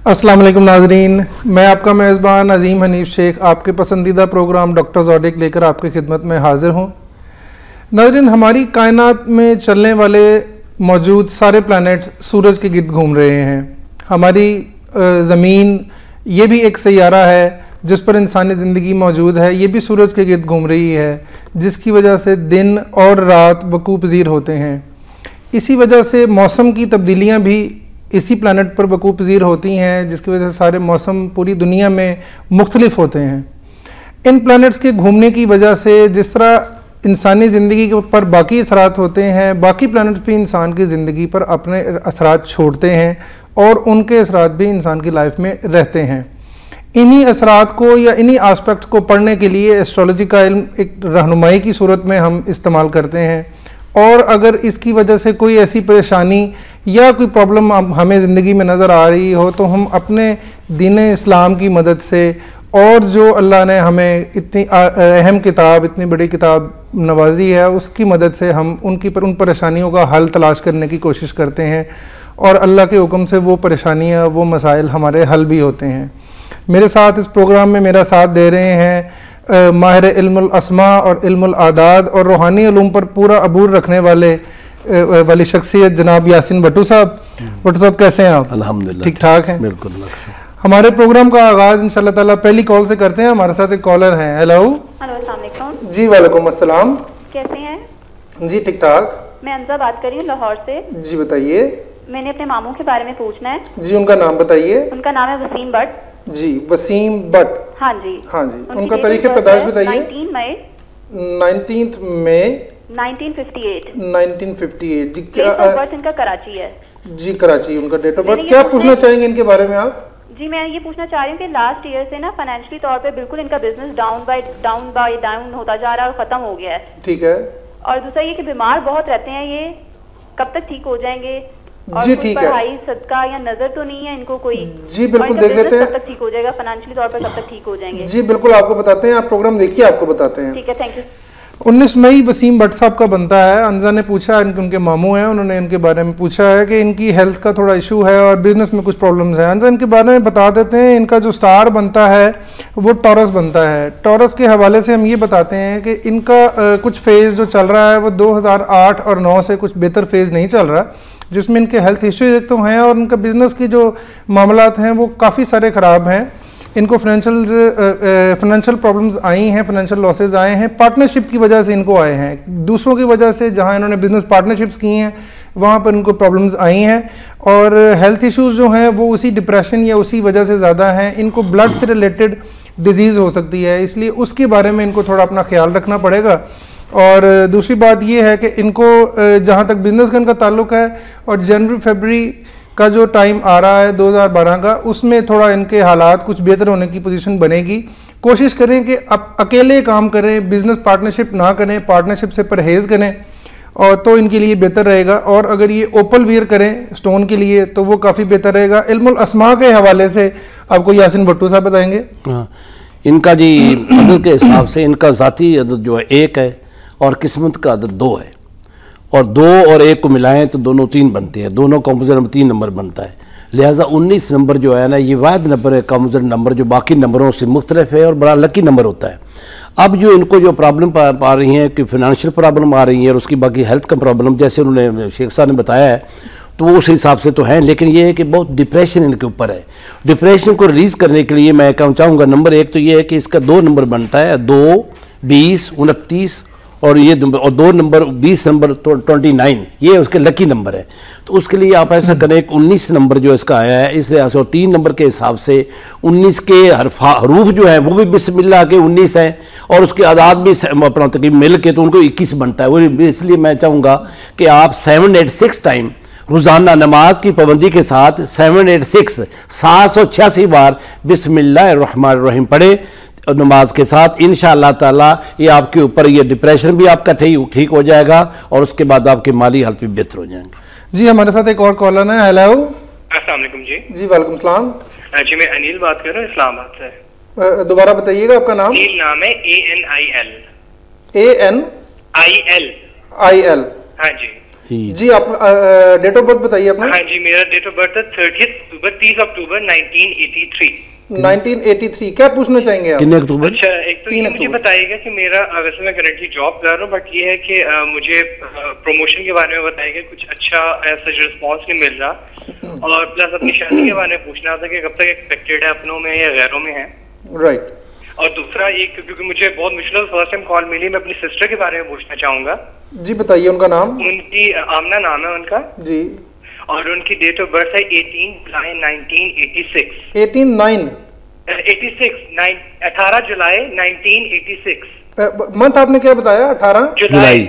अस्सलाम वालेकुम नाजरीन, मैं आपका मेज़बान अजीम हनीफ शेख आपके पसंदीदा प्रोग्राम डॉक्टर ज़ोडिक लेकर आपकी खिदमत में हाज़िर हूँ। नाजरीन, हमारी कायनात में चलने वाले मौजूद सारे प्लैनेट्स सूरज के गिर्द घूम रहे हैं। हमारी ज़मीन ये भी एक सैयारा है जिस पर इंसानी ज़िंदगी मौजूद है, ये भी सूरज के गिर्द घूम रही है, जिसकी वजह से दिन और रात वकूफ़ पज़ीर होते हैं। इसी वजह से मौसम की तब्दीलियाँ भी इसी प्लैनेट पर वकूफ़ पज़ीर होती हैं, जिसकी वजह से सारे मौसम पूरी दुनिया में मुख्तलिफ होते हैं। इन प्लैनेट्स के घूमने की वजह से जिस तरह इंसानी ज़िंदगी पर बाकी असरात होते हैं, बाकी प्लैनेट्स भी इंसान की ज़िंदगी पर अपने असरात छोड़ते हैं और उनके असरात भी इंसान की लाइफ में रहते हैं। इन्हीं असरात को या इन्हीं आस्पेक्ट्स को पढ़ने के लिए एस्ट्रोलॉजी का इल्म एक रहनुमाई की सूरत में हम इस्तेमाल करते हैं। और अगर इसकी वजह से कोई ऐसी परेशानी या कोई प्रॉब्लम हमें ज़िंदगी में नज़र आ रही हो तो हम अपने दीन इस्लाम की मदद से और जो अल्लाह ने हमें इतनी अहम किताब, इतनी बड़ी किताब नवाजी है, उसकी मदद से हम उन परेशानियों का हल तलाश करने की कोशिश करते हैं और अल्लाह के हुक्म से वो परेशानियाँ, वो मसाइल हमारे हल भी होते हैं। मेरे साथ इस प्रोग्राम में मेरा साथ दे रहे हैं माहिर इल्मुल अस्मा और इल्मुल आदाद और रूहानी उलूम पर पूरा अबूर रखने वाली शख्सियत जनाब यासिन भट्टू साहब। भट्टू साहब, कैसे हैं आप? अल्हम्दुलिल्लाह, ठीक ठाक हैं? बिल्कुल। हमारे प्रोग्राम का आगाज़ इंशाल्लाह ताला पहली कॉल से करते हैं। हमारे साथ एक कॉलर हैं। हेलो। अस्सलाम वालेकुम। जी वालेकुम अस्सलाम। कैसे हैं? जी ठीक ठाक। मैं अंजा बात कर रही हूँ लाहौर से। जी बताइए। मैंने अपने मामू के बारे में पूछना है। जी, उनका नाम बताइए। उनका नाम है वसीम भट्ट। जी, वसीम भट्ट। हाँ जी, हाँ जी। उनका तारीख़ पैदाइश बताइए। 19 मई 1958। 1958। जी, क्या बर्थ इनका कराची है। जी, कराची उनका डेट ऑफ बर्थ। क्या पूछना चाहेंगे इनके बारे में आप? जी, मैं ये पूछना चाह रही हूँ कि लास्ट ईयर से ना फाइनेंशियली तौर पे बिल्कुल इनका बिजनेस डाउन होता जा रहा है और खत्म हो गया है। ठीक है। और दूसरा ये कि बीमार बहुत रहते हैं, ये कब तक ठीक हो जाएंगे? जी ठीक है। पढ़ाई, सदका या नजर तो नहीं है इनको कोई? जी बिल्कुल, देख लेते हैं कब तक ठीक हो जाएगा, फाइनेंशियली तौर पर कब तक ठीक हो जाएंगे? जी बिल्कुल, आपको बताते हैं। आप प्रोग्राम देखिए, आपको बताते हैं। ठीक है, थैंक यू। 19 मई वसीम भट्ट साहब का बनता है। अंजा ने पूछा, उनके मामू हैं, उन्होंने इनके बारे में पूछा है कि इनकी हेल्थ का थोड़ा इशू है और बिजनेस में कुछ प्रॉब्लम्स हैं। अंजा इनके बारे में बता देते हैं। इनका जो स्टार बनता है वो टॉरस बनता है। टॉरस के हवाले से हम ये बताते हैं कि इनका कुछ फेज़ जो चल रहा है वो 2008 और 9 से कुछ बेहतर फेज़ नहीं चल रहा, जिसमें इनके हेल्थ इश्यूज एक तो हैं और उनका बिज़नेस की जो मामलात हैं वो काफ़ी सारे ख़राब हैं। इनको फाइनेंशियल प्रॉब्लम्स आई हैं, फाइनेंशियल लॉसेस आए हैं, पार्टनरशिप की वजह से इनको आए हैं। दूसरों की वजह से जहां इन्होंने बिज़नेस पार्टनरशिप्स की हैं वहां पर इनको प्रॉब्लम्स आई हैं और हेल्थ इश्यूज जो हैं वो उसी डिप्रेशन या उसी वजह से ज़्यादा हैं। इनको ब्लड से रिलेटेड डिजीज़ हो सकती है, इसलिए उसके बारे में इनको थोड़ा अपना ख्याल रखना पड़ेगा। और दूसरी बात ये है कि इनको जहाँ तक बिज़नेस का इनका ताल्लुक़ है और जनवरी-फरवरी का जो टाइम आ रहा है 2012 का, उसमें थोड़ा इनके हालात कुछ बेहतर होने की पोजीशन बनेगी। कोशिश करें कि अब अकेले काम करें, बिज़नेस पार्टनरशिप ना करें, पार्टनरशिप से परहेज़ करें और तो इनके लिए बेहतर रहेगा। और अगर ये ओपल वियर करें स्टोन के लिए तो वो काफ़ी बेहतर रहेगा। इल्मुल अस्मा के हवाले से आपको यासिन भट्टू साहब बताएंगे। हाँ, इनका जी अदद के हिसाब से इनका ज़ाती अदद जो है 1 है और किस्मत का अदद 2 है और 2 और 1 को मिलाएं तो दोनों 3 बनते हैं। दोनों कॉम्पोजिट नंबर 3 नंबर बनता है। लिहाजा 19 नंबर जो है ना, ये वाहिद नंबर है कॉम्पोजिट नंबर जो बाकी नंबरों से मुख्तलिफ है और बड़ा लकी नंबर होता है। अब जो इनको जो प्रॉब्लम पा रही हैं कि फाइनेंशियल प्रॉब्लम आ रही है और उसकी बाकी हेल्थ का प्रॉब्लम, जैसे उन्होंने शेख साहब ने बताया है, तो वो उस हिसाब से तो हैं, लेकिन ये है कि बहुत डिप्रेशन इनके ऊपर है। डिप्रेशन को रिलीज़ करने के लिए मैं कहना चाहूँगा, नंबर 1 तो ये है कि इसका 2 नंबर बनता है, 2, 20, 29 और ये और 2 नंबर 20 नंबर तो 29, ये उसके लकी नंबर है। तो उसके लिए आप ऐसा करें कि 19 नंबर जो इसका आया है इस लिहाज से, और 3 नंबर के हिसाब से 19 के हरूफ जो है वो भी बिस्मिल्लाह के 19 हैं और उसके आदाद भी अपना तकरीब मिल के तो उनको 21 बनता है। वो इसलिए मैं चाहूँगा कि आप 786 टाइम रोज़ाना नमाज की पाबंदी के साथ 786 786 बार बिस्मिल्लाहिर्रहमानिर्रहीम पढ़े नमाज के साथ। इंशाअल्लाह ताला ये आपके ऊपर ये डिप्रेशन भी आपका ठीक हो जाएगा और उसके बाद आपके माली हालत भी बेहतर हो जाएंगे। जी, हमारे साथ एक और कॉलर है। हेलो। अस्सलाम वालेकुम जी। जी वालेकुम सलाम। जी, मैं अनिल बात कर रहा हूँ इस्लामाबाद से। दोबारा बताइएगा आपका नाम। अनिल नाम है, ANIL। ANIL। हाँ जी। जी आप डेट ऑफ बर्थ बताइए अपना। हाँ जी, मेरा डेट ऑफ बर्थ है 30 अक्टूबर 1983। 1983 क्या पूछना चाहेंगे आप? कितने अक्टूबर? अच्छा, एक तो ये मुझे बताइएगा कि मेरा वैसे मैं करंटली जॉब कर रहा हूँ, बट ये है कि मुझे प्रमोशन के बारे में बताइएगा, कुछ अच्छा ऐसा रिस्पॉन्स नहीं मिल रहा, और प्लस अपनी शादी के बारे में पूछना था कि कब तक एक्सपेक्टेड है, अपनों में या गैरों में है। राइट। और दूसरा एक, क्योंकि मुझे बहुत मुश्किल फर्स्ट टाइम कॉल मिली, मैं अपनी सिस्टर के बारे में पूछना चाहूंगा। जी बताइए उनका नाम। उनकी आमना नाम है उनका जी, और उनकी डेट ऑफ बर्थ है 18 जुलाई 1986। मंथ आपने क्या बताया? 18 जुलाई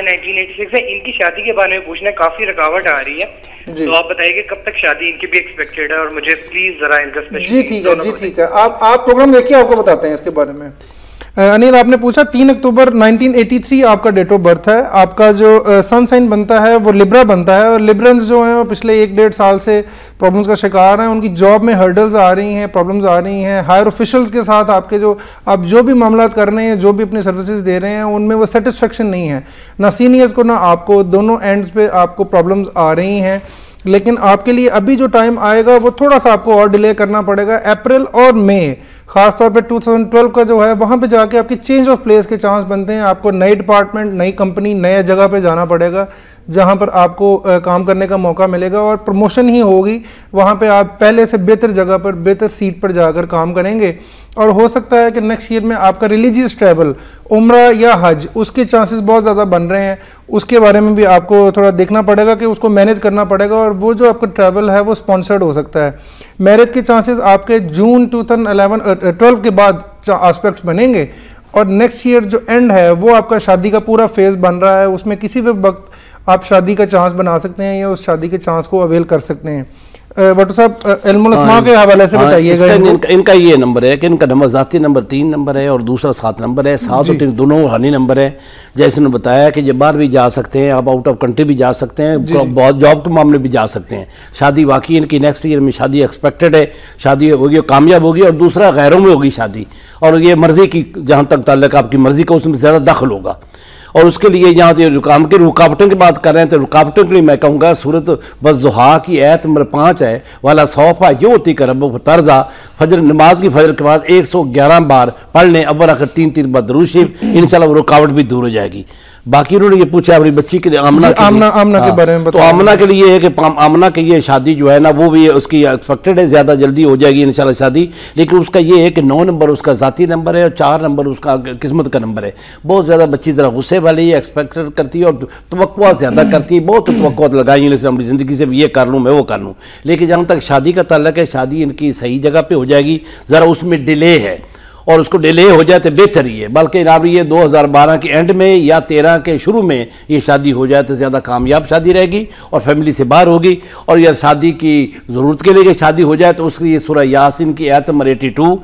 1986 है। इनकी शादी के बारे में पूछना, काफी रुकावट आ रही है, तो आप बताइए कब तक शादी इनकी भी एक्सपेक्टेड है, और मुझे प्लीज जरा इनका स्पेशल। जी ठीक है, जी ठीक है, आप प्रोग्राम देखिए, आपको बताते हैं इसके बारे में। अनिल आपने पूछा 3 अक्टूबर 1983 आपका डेट ऑफ बर्थ है। आपका जो सन साइन बनता है वो लिब्रा बनता है, और लिब्रन्स जो हैं वो पिछले 1-1.5 साल से प्रॉब्लम्स का शिकार हैं। उनकी जॉब में हर्डल्स आ रही हैं, प्रॉब्लम्स आ रही हैं। हायर ऑफिशियल्स के साथ आपके आप जो भी मामला कर रहे हैं, जो भी अपनी सर्विसेज दे रहे हैं, उनमें वो सेटिस्फेक्शन नहीं है, ना सीनियर्स को ना आपको, दोनों एंड्स पे आपको प्रॉब्लम्स आ रही हैं। लेकिन आपके लिए अभी जो टाइम आएगा वो थोड़ा सा आपको और डिले करना पड़ेगा। अप्रैल और मई खासतौर पे 2012 का जो है, वहाँ पे जाके आपकी चेंज ऑफ प्लेस के चांस बनते हैं। आपको नई डिपार्टमेंट, नई कंपनी, नए जगह पे जाना पड़ेगा, जहाँ पर आपको काम करने का मौका मिलेगा और प्रमोशन ही होगी। वहाँ पे आप पहले से बेहतर जगह पर, बेहतर सीट पर जाकर काम करेंगे। और हो सकता है कि नेक्स्ट ईयर में आपका रिलीजियस ट्रैवल, उम्रा या हज, उसके चांसेस बहुत ज़्यादा बन रहे हैं। उसके बारे में भी आपको थोड़ा देखना पड़ेगा कि उसको मैनेज करना पड़ेगा, और वो जो आपका ट्रैवल है वो स्पॉन्सर्ड हो सकता है। मैरिज के चांसेस आपके जून 2012 के बाद एस्पेक्ट्स बनेंगे, और नेक्स्ट ईयर जो एंड है वो आपका शादी का पूरा फेज बन रहा है। उसमें किसी भी वक्त आप शादी का चांस बना सकते हैं या उस शादी के चांस को अवेल कर सकते हैं। भट्टू साहब इल्मुल अस्मा के हवाले से बताइएगा। इनका ये नंबर है कि इनका नंबर ज़ाती नंबर 3 नंबर है, और दूसरा 7 नंबर है। 7 और 3 दोनों हानी नंबर है। जैसे उन्होंने बताया कि जब बाहर भी जा सकते हैं, आप आउट ऑफ कंट्री भी जा सकते हैं, बहुत जॉब के मामले भी जा सकते हैं। शादी वाकई इनकी नेक्स्ट ईयर में शादी एक्सपेक्टेड है, शादी होगी, कामयाब होगी। और दूसरा गैरों में होगी शादी, और ये मर्जी की, जहाँ तक ताल्लुक आपकी मर्जी का, उसमें ज़्यादा दखल होगा। और उसके लिए यहाँ काम की रुकावटों की बात कर रहे हैं, तो रुकावटों के लिए मैं कहूँगा सूरत बज़ुहा की आयत नंबर 5 है, वाला सौफा योती का रब तर्जा, फजर नमाज की फजर के बाद 111 बार पढ़ लें, अव्वल आखिर 3 बार दुरूद शरीफ, इंशाल्लाह वो रुकावट भी दूर हो जाएगी। बाकी उन्होंने ये पूछा अपनी बच्ची के लिए, आमना के बारे में। तो आमना के लिए है कि आमना के ये शादी जो है ना, वो भी उसकी एक्सपेक्टेड है, ज़्यादा जल्दी हो जाएगी इंशाल्लाह शादी। लेकिन उसका ये है कि 9 नंबर उसका ज़ाती नंबर है, और 4 नंबर उसका किस्मत का नंबर है। बहुत ज़्यादा बच्ची ज़रा गुस्से वाली है, एक्सपेक्टेड करती है, और तवक्कुआ ज़्यादा करती है। बहुत तवक्कुआ लगाई अपनी ज़िंदगी से, ये कर लूँ, मैं वो कर लूँ। लेकिन जहाँ तक शादी का ताल्लुक है, शादी इनकी सही जगह पर हो जाएगी। ज़रा उसमें डिले है, और उसको डिले हो जाए तो बेहतर ही है। बल्कि जनाब ये 2012 के एंड में या 13 के शुरू में ये शादी हो जाए तो ज़्यादा कामयाब शादी रहेगी, और फैमिली से बाहर होगी। और यार शादी की ज़रूरत के लिए शादी हो जाए तो उसके लिए सूरह यासीन की आयत नंबर 82,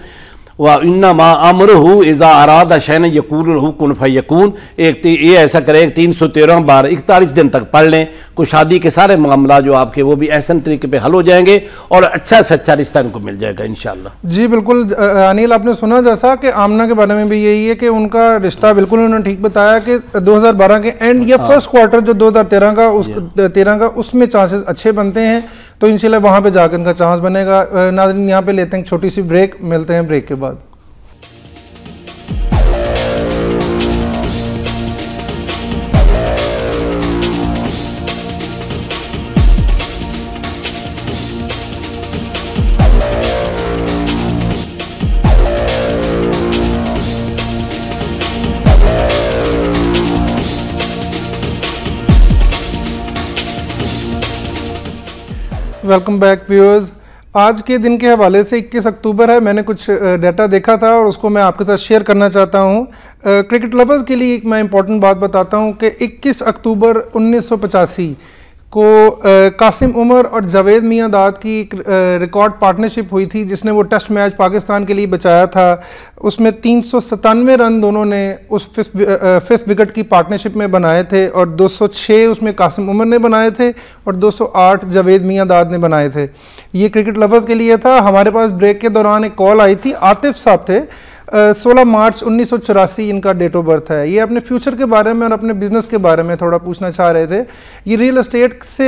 व इन्नमा अमरुहु इज़ा अरादा शैअन यक़ूलु लहु कुन फयकून, ये ऐसा करें 313 बार 41 दिन तक पढ़ लें, को शादी के सारे मामला जो आपके वो भी ऐसे तरीके पे हल हो जाएंगे, और अच्छा से अच्छा रिश्ता इनको मिल जाएगा इंशाल्लाह। जी बिल्कुल अनिल, आपने सुना जैसा कि आमना के बारे में भी यही है कि उनका रिश्ता बिल्कुल उन्होंने ठीक बताया कि 2012 के एंड या फर्स्ट क्वार्टर जो 2013 का उसमें चांसेस अच्छे बनते हैं। तो इंशाल्लाह वहाँ पे जाकर इनका चांस बनेगा। नाज़रीन यहाँ पे लेते हैं छोटी सी ब्रेक, मिलते हैं ब्रेक के बाद। Welcome back viewers. आज के दिन के हवाले से 21 अक्टूबर है, मैंने कुछ डाटा देखा था और उसको मैं आपके साथ शेयर करना चाहता हूँ। क्रिकेट लवर्स के लिए एक मैं इंपॉर्टेंट बात बताता हूँ कि 21 अक्टूबर 1985 को कासिम उमर और जावेद मियांदाद की एक रिकॉर्ड पार्टनरशिप हुई थी, जिसने वो टेस्ट मैच पाकिस्तान के लिए बचाया था। उसमें 397 रन दोनों ने उस फिफ्थ विकेट की पार्टनरशिप में बनाए थे, और 206 उसमें कासिम उमर ने बनाए थे और 208 जावेद मियांदाद ने बनाए थे। ये क्रिकेट लवर्स के लिए था। हमारे पास ब्रेक के दौरान एक कॉल आई थी, आतिफ साहब थे, 16 मार्च 1984 इनका डेट ऑफ बर्थ है। ये अपने फ्यूचर के बारे में और अपने बिजनेस के बारे में थोड़ा पूछना चाह रहे थे। ये रियल एस्टेट से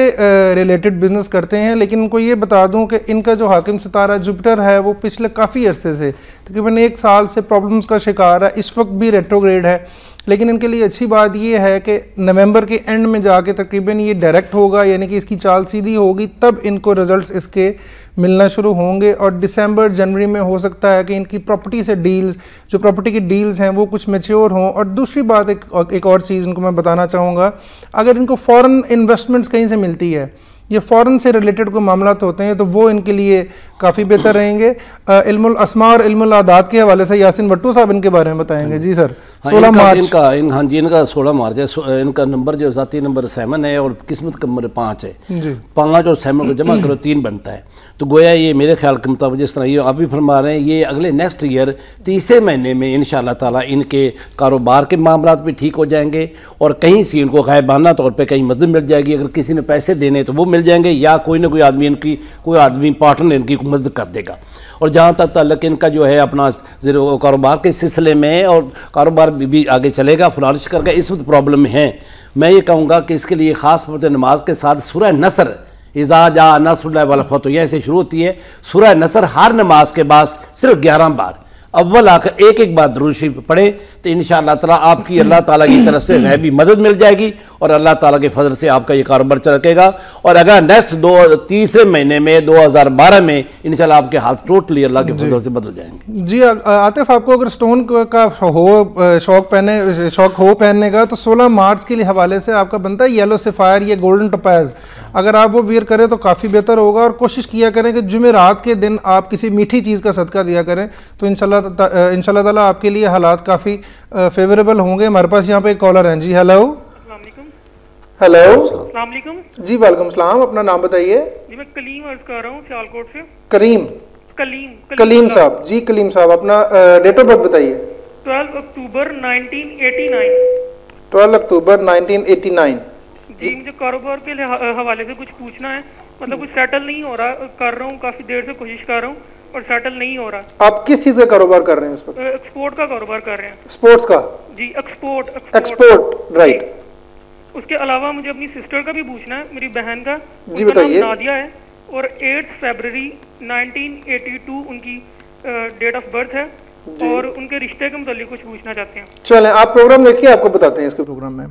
रिलेटेड बिजनेस करते हैं, लेकिन उनको ये बता दूं कि इनका जो हाकिम सितारा जुपिटर है वो पिछले काफ़ी अरसे से तकरीबन 1 साल से प्रॉब्लम्स का शिकार है। इस वक्त भी रेट्रोग्रेड है, लेकिन इनके लिए अच्छी बात ये है कि नवंबर के एंड में जाके तकरीबन ये डायरेक्ट होगा, यानी कि इसकी चाल सीधी होगी, तब इनको रिजल्ट्स इसके मिलना शुरू होंगे। और दिसंबर जनवरी में हो सकता है कि इनकी प्रॉपर्टी से डील्स, जो प्रॉपर्टी की डील्स हैं वो कुछ मैच्योर हों। और दूसरी बात एक और चीज़ इनको मैं बताना चाहूँगा, अगर इनको फॉरेन इन्वेस्टमेंट्स कहीं से मिलती है, ये फ़ौरन से रिलेटेड कोई मामला होते हैं, तो वो इनके लिए काफ़ी बेहतर रहेंगे। इल्मुल अस्मा और इल्मुल आदात के हवाले से यासिन भट्टू साहब इनके बारे में बताएंगे। जी सर। 16 मार्च इनका 16 मार्च है। इनका नंबर जो ज़ाती नंबर 7 है और किस्मत का नंबर 5 है। 5 और 7 को जमा करो 3 बनता है। तो गोया ये मेरे ख्याल के मुताबिक जिस तरह ये आप भी फरमा रहे हैं, ये अगले नेक्स्ट ईयर 30 महीने में इंशाअल्लाह ताला इनके कारोबार के मामला भी ठीक हो जाएंगे और कहीं से इनको गायबाना तौर पर कहीं मदद मिल जाएगी। अगर किसी ने पैसे देने तो वो मिल जाएंगे, या कोई ना कोई आदमी इनकी पार्टनर इनकी मदद कर देगा। और जहाँ तक ताल्लुक इनका जो है अपना कारोबार के सिलसिले में, और कारोबार भी आगे चलेगा, फ्लरिश करके इस वक्त प्रॉब्लम में है। मैं ये कहूँगा कि इसके लिए ख़ास तौर पर नमाज के साथ सूरह नसर, इज़ा जा नस्रुल्लाहि वल फतह, यह ऐसे शुरू होती है। सूरह नसर हर नमाज के बाद सिर्फ 11 बार अव्वल आखिर एक बार दुरूद शरीफ पढ़े तो इंशाअल्लाह ताला आपकी अल्लाह ताला की तरफ से गैबी मदद मिल जाएगी और अल्लाह ताला के फजल से आपका ये कारोबार चलेगा। और अगर नेक्स्ट 30 महीने में 2012 में इंशाअल्लाह आपके हाथ टोटली अल्लाह के फजल से बदल जाएंगे। जी आतिफ, आपको अगर स्टोन का शौक हो पहनने का, तो 16 मार्च के लिए हवाले से आपका बनता है येलो सफ़ायर या गोल्डन टोपैज। अगर आप वो वियर करें तो काफ़ी बेहतर होगा। और कोशिश किया करें कि जुमेरात के दिन आप किसी मीठी चीज़ का सदका दिया करें, तो इंशाल्लाह ताला आपके लिए हालात काफ़ी फेवरेबल होंगे। हमारे पास यहाँ पे एक कॉलर हैं। जी हेलो। हेलो जी वालेकुम सलाम। अपना नाम बताइए। जी मैं कलीम अर्ज कर रहा हूँ सियालकोट से। कलीम साहब। जी कलीम साहब, अपना डेट ऑफ बर्थ बताइए। 12 अक्टूबर 1989। 12 अक्टूबर 1989। जी मुझे कारोबार के हवाले से कुछ पूछना है। मतलब कुछ सेटल नहीं हो रहा, कर रहा हूँ काफी देर से कोशिश कर रहा हूँ और सेटल नहीं हो रहा। आप किस चीज का कारोबार कर रहे हैं इस वक्त? एक्सपोर्ट का कारोबार कर रहे हैं। स्पोर्ट्स का? जी एक्सपोर्ट राइट। उसके अलावा मुझे अपनी सिस्टर का भी पूछना है, मेरी बहन का। जी बताइए। नादिया है और 8 फरवरी 1982 उनकी डेट ऑफ बर्थ है और उनके रिश्ते के मुतालिक कुछ पूछना चाहते हैं। चलें आप प्रोग्राम देखिए, आपको बताते हैं इसके प्रोग्राम में।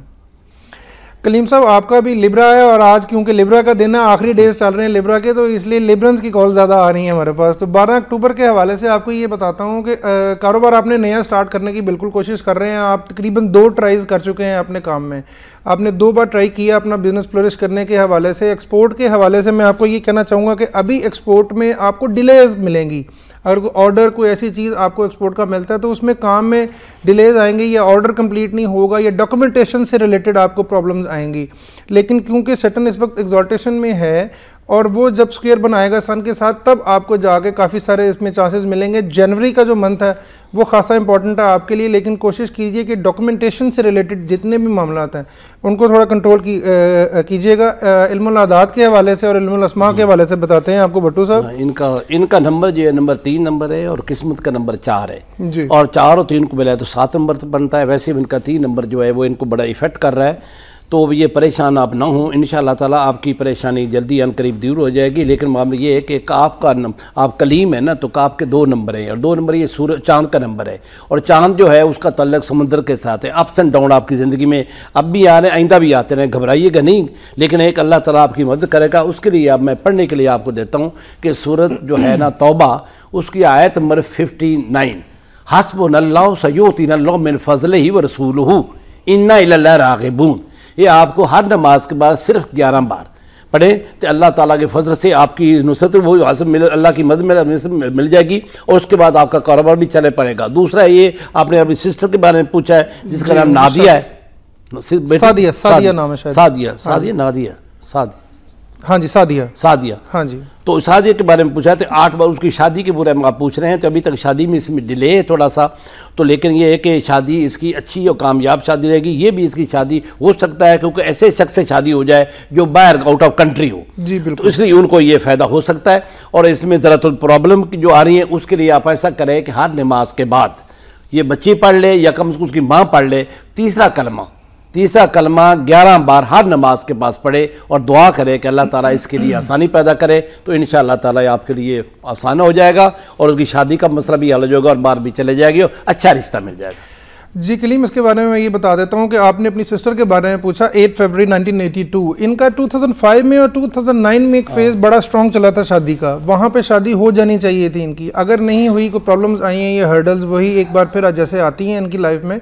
कलीम साहब आपका भी लिब्रा है और आज क्योंकि लिब्रा का दिन है, आखिरी डेज चल रहे हैं लिब्रा के, तो इसलिए लिब्रंस की कॉल ज़्यादा आ रही है हमारे पास। तो 12 अक्टूबर के हवाले से आपको ये बताता हूँ कि कारोबार आपने नया स्टार्ट करने की बिल्कुल कोशिश कर रहे हैं। आप तकरीबन 2 ट्राइज कर चुके हैं अपने काम में। आपने 2 बार ट्राई किया अपना बिजनेस फ्लोरिश करने के हवाले से। एक्सपोर्ट के हवाले से मैं आपको ये कहना चाहूँगा कि अभी एक्सपोर्ट में आपको डिलेज मिलेंगी। अगर कोई ऑर्डर, कोई ऐसी चीज़ आपको एक्सपोर्ट का मिलता है तो उसमें काम में डिलेज आएंगे, या ऑर्डर कंप्लीट नहीं होगा, या डॉक्यूमेंटेशन से रिलेटेड आपको प्रॉब्लम्स आएंगी। लेकिन क्योंकि सैटर्न इस वक्त एक्सॉल्टेशन में है और वो जब स्क्वायर बनाएगा सन के साथ, तब आपको जाके काफ़ी सारे इसमें चांसेस मिलेंगे। जनवरी का जो मंथ है वो खासा इंपॉर्टेंट है आपके लिए, लेकिन कोशिश कीजिए कि डॉक्यूमेंटेशन से रिलेटेड जितने भी मामला हैं उनको थोड़ा कंट्रोल कीजिएगा। इल्मुल आदात के हवाले से और इल्मुल अस्मा के हवाले से बताते हैं आपको भट्टू साहब। इनका नंबर जो है नंबर 3 नंबर है और किस्मत का नंबर 4 है जी। और 4 और 3 को मिलाए तो 7 नंबर बनता है। वैसे इनका 3 नंबर जो है वो इनको बड़ा इफेक्ट कर रहा है, तो ये परेशान आप ना हो। इंशाअल्लाह ताला आपकी परेशानी जल्दी अनकरीब दूर हो जाएगी। लेकिन मामला ये है कि काफ का आप कलीम है ना, तो काफ के 2 नंबर हैं और 2 नंबर ये सूरज चांद का नंबर है और चांद जो है उसका तल्लक समुद्र के साथ है। अप्स एंड डाउन आपकी ज़िंदगी में अब भी आ रहे हैं, आइंदा भी आते रहें, घबराइएगा नहीं। लेकिन एक अल्लाह ताला आपकी मदद करेगा। उसके लिए अब मैं पढ़ने के लिए आपको देता हूँ कि सूरत जो है ना तौबा, उसकी आयत नंबर 59, हस्बुनल्लाहु सयूतीनल्लाहु मिन फज़लिही व रसूलुहु इन्ना इलैहि राग़िबून। ये आपको हर नमाज के बाद सिर्फ 11 बार पढ़े तो अल्लाह ताला के फजल से आपकी नुसरत वो अल्लाह की मदद मिल जाएगी और उसके बाद आपका कारोबार भी चले पड़ेगा। दूसरा ये आपने अपनी सिस्टर के बारे में पूछा है जिसका नाम नादिया है। सादिया नाम है शायद। नादिया हाँ जी, सादिया हाँ जी। तो सादिया के बारे में पूछा तो 8 बार उसकी शादी के बारे में आप पूछ रहे हैं। तो अभी तक शादी में इसमें डिले है थोड़ा सा, तो लेकिन ये है कि शादी इसकी अच्छी और कामयाब शादी रहेगी। ये भी इसकी शादी हो सकता है क्योंकि ऐसे शख्स से शादी हो जाए जो बाहर आउट ऑफ कंट्री हो जी बिल्कुल, तो इसलिए उनको ये फ़ायदा हो सकता है। और इसमें ज़रा तो प्रॉब्लम जो आ रही है उसके लिए आप ऐसा करें कि हर नमाज के बाद ये बच्ची पढ़ ले या कम से कम उसकी माँ पढ़ ले, तीसरा कलमा 11 बार हर नमाज के पास पढ़े और दुआ करे कि अल्लाह ताला इसके लिए आसानी पैदा करे, तो इंशाअल्लाह ताला आपके लिए आसान हो जाएगा और उसकी शादी का मसला भी हल हो जाएगा और बाहर भी चले जाएगी और अच्छा रिश्ता मिल जाएगा। जी कलीम, इसके बारे में मैं ये बता देता हूँ कि आपने अपनी सिस्टर के बारे में पूछा 8 फरवरी 1982। इनका 2005 में और 2009 में एक फेज़ बड़ा स्ट्रॉन्ग चला था शादी का, वहाँ पे शादी हो जानी चाहिए थी इनकी। अगर नहीं हुई, कोई प्रॉब्लम्स आई हैं, ये हर्डल्स वही एक बार फिर जैसे आती हैं इनकी लाइफ में,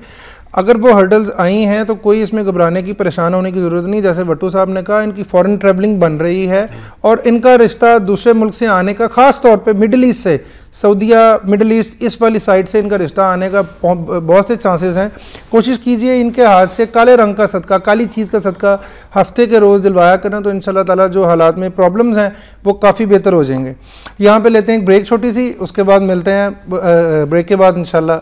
अगर वो हर्डल्स आई हैं तो कोई इसमें घबराने की, परेशान होने की ज़रूरत नहीं। जैसे भट्टू साहब ने कहा, इनकी फॉरेन ट्रैवलिंग बन रही है और इनका रिश्ता दूसरे मुल्क से आने का, ख़ास तौर पे मिडिल ईस्ट से, सऊदीया, मिडिल ईस्ट, इस वाली साइड से इनका रिश्ता आने का बहुत से चांसेस हैं। कोशिश कीजिए इनके हाथ से काले रंग का सदका, काली चीज़ का सदका हफ्ते के रोज़ दिलवाया करें तो इंशाल्लाह ताला जो हालात में प्रॉब्लम्स हैं वो काफ़ी बेहतर हो जाएंगे। यहाँ पे लेते हैं एक ब्रेक छोटी सी, उसके बाद मिलते हैं ब्रेक के बाद इंशाल्लाह।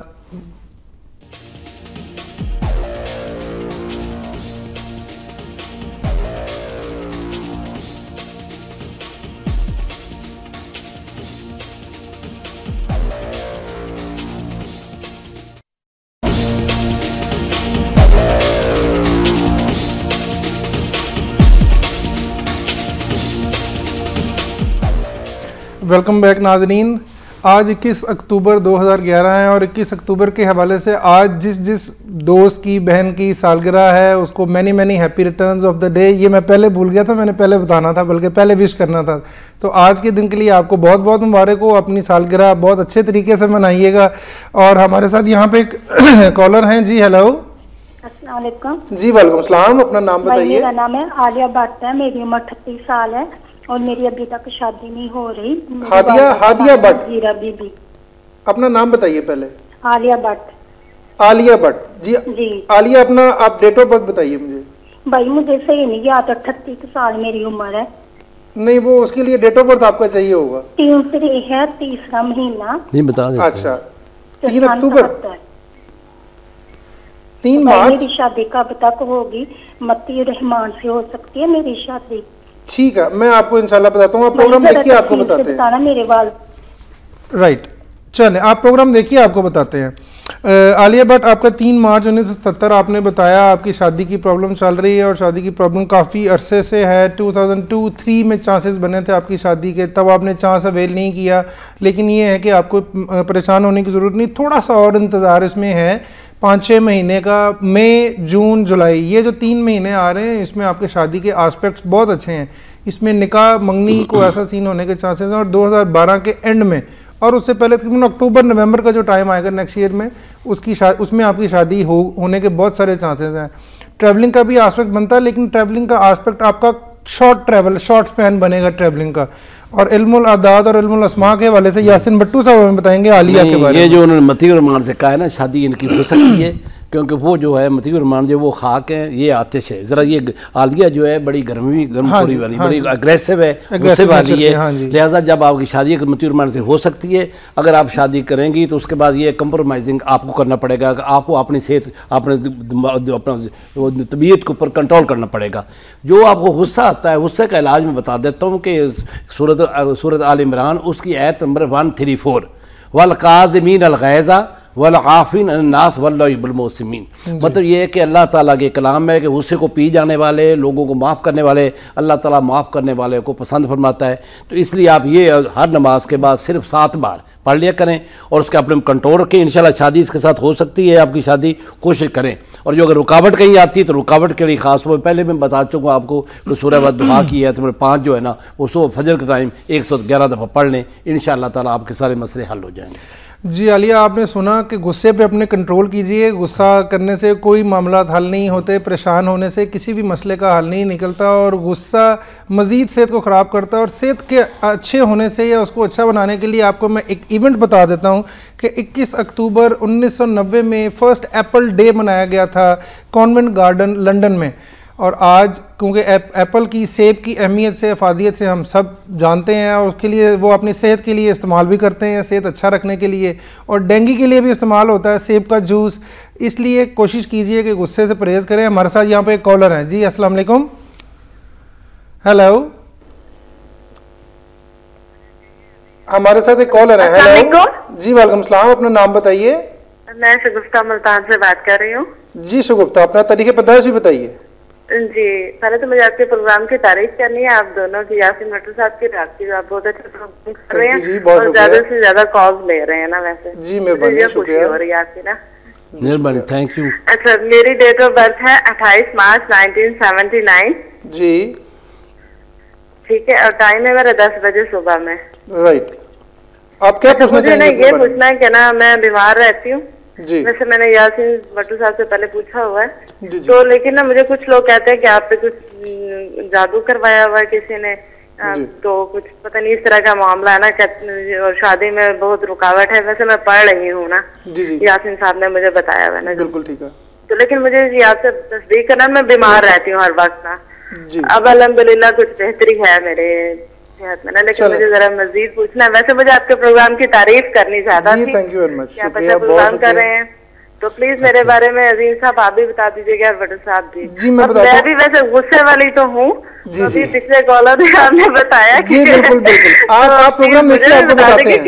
वेलकम बैक नाजरीन। आज 21 अक्टूबर 2011 है और 21 अक्टूबर के हवाले से आज जिस दोस्त की, बहन की सालगिरह है उसको many happy returns of the day. ये मैं पहले भूल गया था, मैंने पहले बताना था, बल्कि पहले विश करना था। तो आज के दिन के लिए आपको बहुत बहुत मुबारक हो, अपनी सालगिरह बहुत अच्छे तरीके से मनाइएगा। और हमारे साथ यहाँ पे एक कॉलर हैं। जी हेलो। अस्सलाम वालेकुम। जी वालेकुम सलाम। अपना नाम बताइए। मेरा नाम है आलिया भट्ट है, मेरी उम्र 38 साल है और मेरी अभी तक शादी नहीं हो रही। हादिया भट्ट। जीरा बीबी। अपना नाम बताइए पहले। आलिया भट्ट। आलिया भट्ट जी। आलिया, अपना आप डेट ऑफ बर्थ बताइए मुझे। भाई मुझे सही नहीं याद, 38 साल मेरी उम्र है। नहीं, वो उसके लिए डेट ऑफ बर्थ आपका चाहिए होगा। 3 है, तीसरा महीना। नहीं बता देते। अच्छा, 3 अक्टूबर। 3 मार्च। मेरी शादी कब तक होगी? मती रहमान से हो सकती है मेरी शादी? ठीक है, मैं आपको इंशाल्लाह बताता हूँ। आप प्रोग्राम देखिए, आपको बताते हैं। मेरे बाल राइट, चले आप प्रोग्राम देखिए, आपको बताते हैं। आलिया भट्ट, आपका 3 मार्च 1970 आपने बताया आपकी शादी की प्रॉब्लम चल रही है और शादी की प्रॉब्लम काफ़ी अरसे से है। 2002-3 में चांसेस बने थे आपकी शादी के, तब आपने चांस अवेल नहीं किया। लेकिन ये है कि आपको परेशान होने की ज़रूरत नहीं, थोड़ा सा और इंतज़ार इसमें है 5-6 महीने का। मई, जून, जुलाई, ये जो 3 महीने आ रहे हैं इसमें आपके शादी के आस्पेक्ट्स बहुत अच्छे हैं। इसमें निकाह मंगनी को ऐसा सीन होने के चांसेस हैं और 2012 के एंड में और उससे पहले तकरीबन अक्टूबर नवंबर का जो टाइम आएगा नेक्स्ट ईयर में, उसमें आपकी शादी होने के बहुत सारे चांसेस हैं। ट्रैवलिंग का भी आस्पेक्ट बनता है, लेकिन ट्रैवलिंग का आस्पेक्ट आपका शॉर्ट स्पैन बनेगा ट्रैवलिंग का। और इल्मुल आदाद और इल्मुल अस्मा के हवाले से यासिन भट्टू साहब हमें बताएंगे आलिया के बारे में। ये जो उन्होंने मती और रहमान से कहा है ना, शादी इनकी हो सकती है क्योंकि वो जो है मती और रहमान जो वो खाक है, ये आतिश है। जरा ये आलिया जो है बड़ी गर्मखोरी वाली, बड़ी अग्रेसिव है, गुस्से वाली है। लिहाजा जब आपकी शादी मती और रहमान से हो सकती है, अगर आप शादी करेंगी तो उसके बाद ये कंप्रोमाइजिंग आपको करना पड़ेगा। आपको अपनी सेहत, अपने तबीयत के ऊपर कंट्रोल करना पड़ेगा। जो आपको गुस्सा आता है, गुस्से का इलाज मैं बता देता हूँ कि सूरत आल इमरान उसकी आयत नंबर 134, वल काज़िमीन अल गैज़ा वल आफ़ीन अन नास वल्लाहु युहिब्बुल मुहसिनीन। मतलब ये है कि अल्लाह ताला के कलाम है कि गुस्से को पी जाने वाले लोगों को माफ़ करने वाले, अल्लाह ताला माफ़ करने वाले को पसंद फरमाता है। तो इसलिए आप ये हर नमाज के बाद सिर्फ 7 बार पढ़ लिया करें और उसके अपने कंट्रोल रखें। इंशाल्लाह शादी इसके साथ हो सकती है, आपकी शादी कोशिश करें। और जो अगर रुकावट कहीं आती है तो रुकावट के लिए खास तौर पर पहले मैं बता चुका आपको कि सूरह वद्दुहा की है तो 5 जो है ना वो सुबह फजर के टाइम 111 दफ़ा पढ़ लें, इंशाल्लाह ताला आपके सारे मसले हल हो जाएंगे। जी आलिया, आपने सुना कि गुस्से पे अपने कंट्रोल कीजिए। गुस्सा करने से कोई मामला हल नहीं होते, परेशान होने से किसी भी मसले का हल नहीं निकलता और गुस्सा मज़ीद सेहत को ख़राब करता है। और सेहत के अच्छे होने से या उसको अच्छा बनाने के लिए आपको मैं एक इवेंट बता देता हूँ कि 21 अक्टूबर 1990 में फर्स्ट एप्पल डे मनाया गया था कॉन्वेंट गार्डन लंदन में। और आज क्योंकि एप्पल की, सेब की अहमियत से, अफादियत से हम सब जानते हैं और उसके लिए वो अपनी सेहत के लिए इस्तेमाल भी करते हैं, सेहत अच्छा रखने के लिए, और डेंगू के लिए भी इस्तेमाल होता है सेब का जूस। इसलिए कोशिश कीजिए कि गुस्से से परहेज़ करें। हमारे साथ यहाँ पे एक कॉलर हैं। जी अस्सलाम वालेकुम। हेलो, हमारे साथ एक कॉलर है। हेलो जी, वालेकुम सलाम। अपना नाम बताइए। मैं शगुफ्ता मुल्तान से बात कर रही हूँ। जी शगुफ्ता, अपना तरीके पैदाइश भी बताइए। जी, पहले तो मुझे आपके प्रोग्राम की तारीफ करनी है, आप दोनों की, यासीन भट्टू साहब की, आपकी, आप बहुत अच्छा प्रोग्राम कर रहे हैं और ज्यादा से ज्यादा कॉल्स ले रहे हैं ना। वैसे जी मेहरबानी, शुक्रिया हो रही है आपकी ना। मेहरबानी, थैंक यू। अच्छा, मेरी डेट ऑफ बर्थ है 28 मार्च 1979। जी ठीक है, और टाइम है मेरा 10 बजे सुबह में। राइट, आप क्या पूछना मुझे ना ये पूछना है कि ना मैं बीमार रहती हूँ। जी, वैसे मैंने यासीन भट्टू साहब से पहले पूछा हुआ है। जी, तो लेकिन ना मुझे कुछ लोग कहते हैं कि आप पे कुछ जादू करवाया हुआ है किसी ने, तो कुछ पता नहीं इस तरह का मामला है ना, और शादी में बहुत रुकावट है। वैसे मैं पढ़ रही हूँ ना, यासीन साहब ने मुझे बताया हुआ ना। बिल्कुल ठीक है। तो लेकिन मुझे आपसे तस्दीक करना, मैं बीमार रहती हूँ हर वक्त ना। अब अल्हम्दुलिल्लाह कुछ बेहतरी है मेरे सेहत में ना, लेकिन मुझे जरा मजीद पूछना है। वैसे मुझे आपके प्रोग्राम की तारीफ करनी ज्यादा थी। Thank you very much. आप अच्छा प्रोग्राम कर रहे हैं, तो प्लीज मेरे बारे में अजीम साहब आप भी बता दीजिएगा, भट्टू साहब भी। जी मैं भी वैसे गुस्से वाली तो हूँ, अभी पिछले कॉलर में आपने बताया कि बिल्कुल बिल्कुल आप प्रोग्राम देखिए, आपको बताते हैं।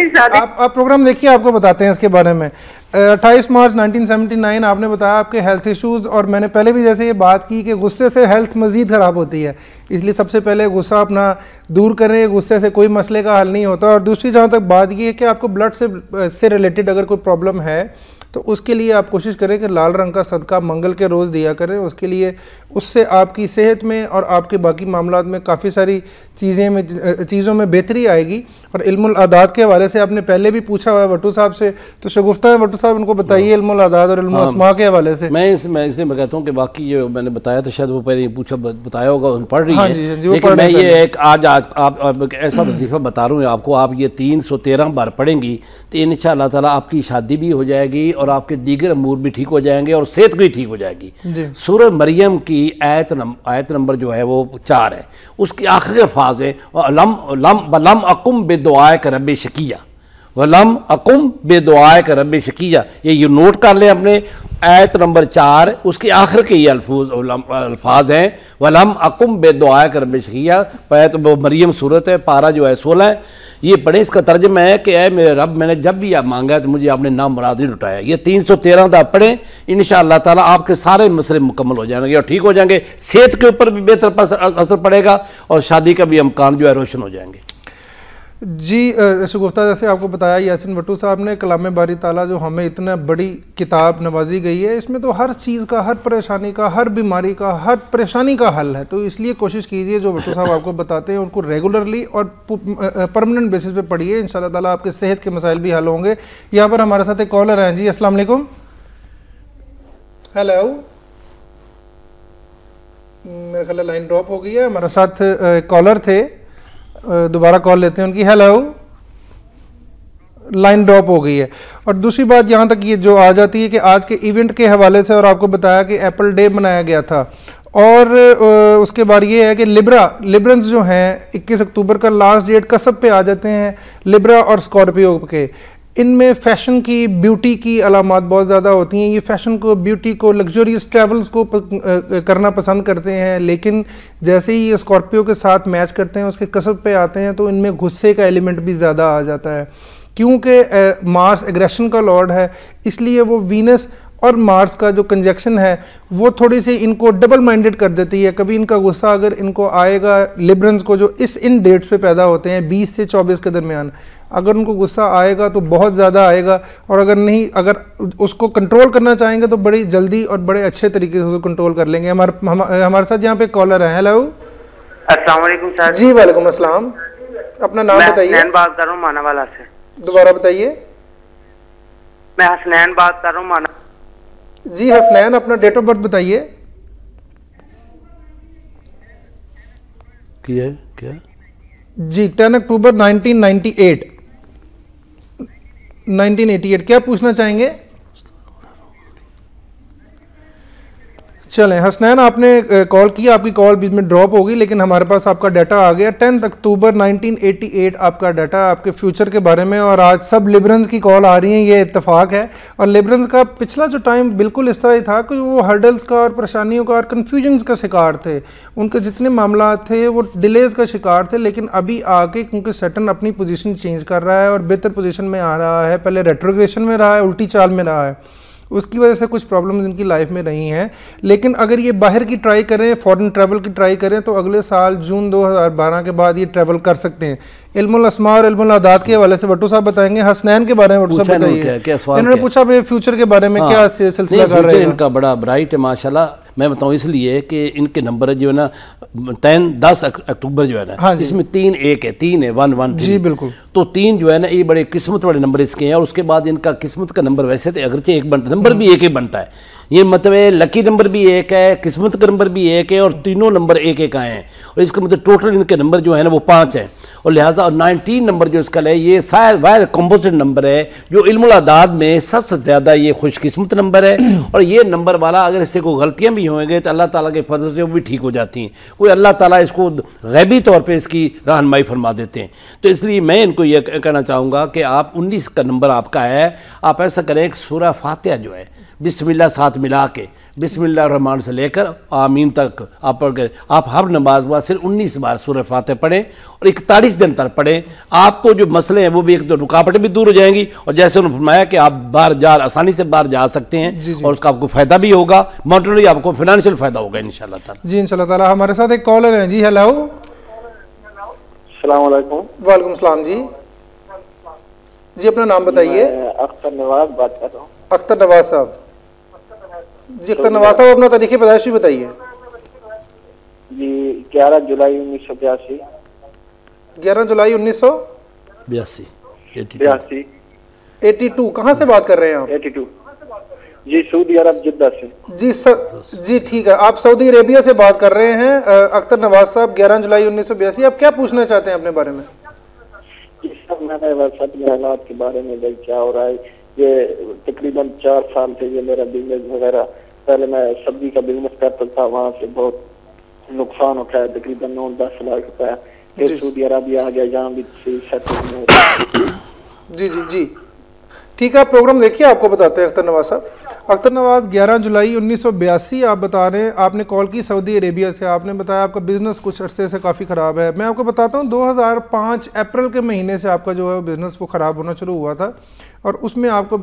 आप प्रोग्राम देखिए, आपको बताते हैं इसके बारे में। 28 मार्च 1979 आपने बताया आपके हेल्थ इश्यूज़, और मैंने पहले भी जैसे ये बात की कि गुस्से से हेल्थ मज़ीद ख़राब होती है, इसलिए सबसे पहले गुस्सा अपना दूर करें। गुस्से से कोई मसले का हल नहीं होता। और दूसरी जहाँ तक बात ये है कि आपको ब्लड से रिलेटेड अगर कोई प्रॉब्लम है तो उसके लिए आप कोशिश करें कि लाल रंग का सदका मंगल के रोज़ दिया करें। उसके लिए उससे आपकी सेहत में और आपके बाकी मामलात में काफ़ी सारी चीज़ों में बेहतरी आएगी। और इल्मुल आदात के हवाले से आपने पहले भी पूछा हुआ है भट्टू साहब से, तो शगुफ्ता भट्टू साहब उनको बताइए इल्मुल आदात और इल्मुल अस्मा के हवाले से। मैं इसलिए मैं कहता हूँ कि बाकी जो मैंने बताया तो शायद वो पहले पूछा बताया होगा, उन पढ़ रही है। लेकिन मैं ये एक आज आप ऐसा वजीफा बता रहा हूँ आपको, आप ये 313 बार पढ़ेंगी तो इंशाअल्लाह ताला आपकी शादी भी हो जाएगी और आपके दीगर अमूर भी ठीक हो जाएंगे और सेहत भी ठीक हो जाएगी। सूरह मरियम की आयत नंबर जो है वो 4 है, उसके आखिरी अल्फाज है लम अकुम बेदुआए का रब्बे शकिया, वलम अकुम बेदुआए का रब्बे शकिया। ये नोट कर लें अपने, आयत नंबर 4 उसके आखिर के ये अल्फाज हैं, वलम अकुम बेदुआए का रब्बे शकिया। तो मरियम सूरत है, पारा जो है 16 है। ये पढ़े, इसका तर्जुमा है कि ऐ मेरे रब, मैंने जब भी आप मांगा तो मुझे आपने नाम मुराद नहीं लुटाया। ये 313 दफ़ा पढ़ें, इंशाअल्लाह ताला आपके सारे मसले मुकम्मल हो जाएंगे और ठीक हो जाएंगे। सेहत के ऊपर भी बेहतर असर पड़ेगा और शादी का भी अमकान जो है रोशन हो जाएंगे। जी शगुफ्ता, जैसे आपको बताया यासीन भट्टू साहब ने, कलाम बारी ताला जो हमें इतना बड़ी किताब नवाजी गई है, इसमें तो हर चीज़ का, हर परेशानी का, हर बीमारी का, हर परेशानी का हल है। तो इसलिए कोशिश कीजिए जो भट्टू साहब आपको बताते हैं उनको रेगुलरली और परमानेंट बेसिस पे पढ़िए, इंशाल्लाह ताला आपके सेहत के मसाइल भी हल होंगे। यहाँ पर हमारे साथ एक कॉलर हैं। जी अस्सलाम वालेकुम। हेलो, मेरे ख्याल लाइन ड्रॉप हो गई है। हमारे साथ कॉलर थे, दोबारा कॉल लेते हैं उनकी। हेलो, लाइन ड्रॉप हो गई है। और दूसरी बात यहाँ तक ये जो आ जाती है कि आज के इवेंट के हवाले से, और आपको बताया कि एप्पल डे मनाया गया था, और उसके बाद ये है कि लिब्रंस जो हैं 21 अक्टूबर का लास्ट डेट कसब पे आ जाते हैं लिब्रा और स्कॉर्पियो के। इनमें फ़ैशन की, ब्यूटी की अलामात बहुत ज़्यादा होती हैं। ये फ़ैशन को, ब्यूटी को, लग्जरियस ट्रैवल्स को करना पसंद करते हैं, लेकिन जैसे ही ये स्कॉर्पियो के साथ मैच करते हैं, उसके कसब पे आते हैं, तो इनमें गुस्से का एलिमेंट भी ज़्यादा आ जाता है। क्योंकि मार्स एग्रेशन का लॉर्ड है, इसलिए वो वीनस और मार्स का जो कंजक्शन है वो थोड़ी सी इनको डबल माइंडेड कर देती है। कभी इनका गुस्सा अगर इनको आएगा, लिब्रंस को जो इन डेट्स पे पैदा होते हैं 20 से 24 के दरमियान, अगर उनको गुस्सा आएगा तो बहुत ज़्यादा आएगा, और अगर नहीं, अगर उसको कंट्रोल करना चाहेंगे तो बड़ी जल्दी और बड़े अच्छे तरीके से उसको कंट्रोल कर लेंगे। हमारे साथ यहाँ पे कॉलर है। हेलो, अस्सलाम वालेकुम सर। जी वालेकुम अस्सलाम। अपना नाम बताइए। मैं बात कर रहा हूँ मानावाला से। दोबारा बताइए। मैं हसनैन बात कर रहा हूँ माना। जी हसनैन, अपना डेट ऑफ बर्थ बताइए। क्या जी 10 अक्टूबर 1988। क्या पूछना चाहेंगे? चलें हसनैन, आपने कॉल किया, आपकी कॉल बीच में ड्रॉप होगी, लेकिन हमारे पास आपका डाटा आ गया। 10 अक्टूबर 1988 आपका डाटा आपके फ्यूचर के बारे में, और आज सब लिबरल्स की कॉल आ रही है, ये इत्तेफाक है। और लिबरल्स का पिछला जो टाइम बिल्कुल इस तरह ही था कि वो हर्डल्स का और परेशानियों का और कन्फ्यूजन का शिकार थे, उनके जितने मामला थे वो डिलेज का शिकार थे। लेकिन अभी आके क्योंकि सैटर्न अपनी पोजीशन चेंज कर रहा है और बेहतर पोजीशन में आ रहा है, पहले रेट्रोग्रेशन में रहा है, उल्टी चाल में रहा है, उसकी वजह से कुछ प्रॉब्लम्स इनकी लाइफ में रही हैं। लेकिन अगर ये बाहर की ट्राई करें, फॉरेन ट्रैवल की ट्राई करें, तो अगले साल जून 2012 के बाद ये ट्रैवल कर सकते हैं। इल्मुल अस्मा और इल्मुल अदाद के हवाले से भट्टू साहब बताएंगे। हसनैन के बारे में भट्टू साहब बताइए। इन्होंने पूछा भाई फ्यूचर के बारे में क्या सिलसिला कर रहे हैं। इनका बड़ा ब्राइट है माशाल्लाह। मैं बताऊं इसलिए कि इनके नंबर जो है ना 10 अक्टूबर जो है ना, इसमें 3 1 है, 3 है 1 1 जी बिल्कुल। तो 3 जो है ना ये बड़े किस्मत वाले नंबर इसके हैं। और उसके बाद इनका किस्मत का नंबर वैसे तो अगरचे एक बनता, नंबर भी एक ही बनता है, ये मतलब है लकी नंबर भी एक है, किस्मत का नंबर भी एक है, और तीनों नंबर एक एक आए हैं। और इसका मतलब टोटल इनके नंबर जो है ना वो 5 हैं। और लिहाजा और 19 नंबर जो इसका है ये शायद वाहिद कंपोजिट नंबर है जो इल्मुल अदाद में सबसे ज़्यादा ये खुशकिस्मत नंबर है। और ये नंबर वाला अगर इससे कोई गलतियाँ भी होंगे तो अल्लाह ताला के फजल से वो भी ठीक हो जाती हैं। कोई अल्लाह ताला इसको गैबी तौर पर इसकी रहनुमाई फरमा देते हैं। तो इसलिए मैं इनको ये कहना चाहूँगा कि आप 19 का नंबर आपका है, आप ऐसा करें एक सूरह फातिहा जो है बिस्मिल्लाह साथ मिला के, बिस्मिल्लाह रहमान से लेकर आमीन तक आप पढ़ के आप हर नमाज बाद सिर्फ 19 बार सूरह फातिहा पढ़ें और 41 दिन तक पढ़ें। आपको जो मसले हैं वो भी, एक दो रुकावटें भी दूर हो जाएंगी, और जैसे उन्होंने फरमाया कि आप बाहर आसानी से बाहर जा सकते हैं। जी जी। और उसका आपको फ़ायदा भी होगा, मॉनेटरी आपको फाइनेंशियल फ़ायदा होगा इंशाल्लाह ताला। जी इंशाल्लाह ताला। हमारे साथ एक कॉलर है जी। हेलो, अस्सलाम वालेकुम। वालेकुम सलाम जी। जी अपना नाम बताइए। अख्तर नवाज बात कर रहा हूँ। अख्तर नवाज साहब जी। अख्तर नवाज साहब अपना तारीख़ पैदाइश भी बताइए जी। 11 जुलाई 1982। 11 जुलाई 1982। 82। कहाँ से बात कर रहे हैं आप? 82 जी, सऊदी अरब जिद्दा से। जी ठीक है, आप सऊदी अरेबिया से बात कर रहे हैं। अख्तर नवाज साहब 11 जुलाई 1982, आप क्या पूछना चाहते हैं अपने बारे में? मैंने वसत में हालात के बारे में देख क्या हो रहा है। ये तकरीबन 4 साल से ये मेरा बिजनेस वगैरह, पहले मैं सब्जी का बिजनेस करता था, वहाँ से बहुत नुकसान उठाया, तकरीबन 9-10 लाख रुपया। फिर सऊदी अरबिया आ गया, यहाँ भी सेटल। जी जी जी ठीक है, आप प्रोग्राम देखिए, आपको बताते हैं अख्तर नवाज साहब। अख्तर नवाज 11 जुलाई 1982 आप बता रहे हैं, आपने कॉल की सऊदी अरेबिया से, आपने बताया आपका बिज़नेस कुछ अरसे से काफ़ी ख़राब है। मैं आपको बताता हूँ 2005 अप्रैल के महीने से आपका जो है बिज़नेस वो ख़राब होना शुरू हुआ था, और उसमें आपको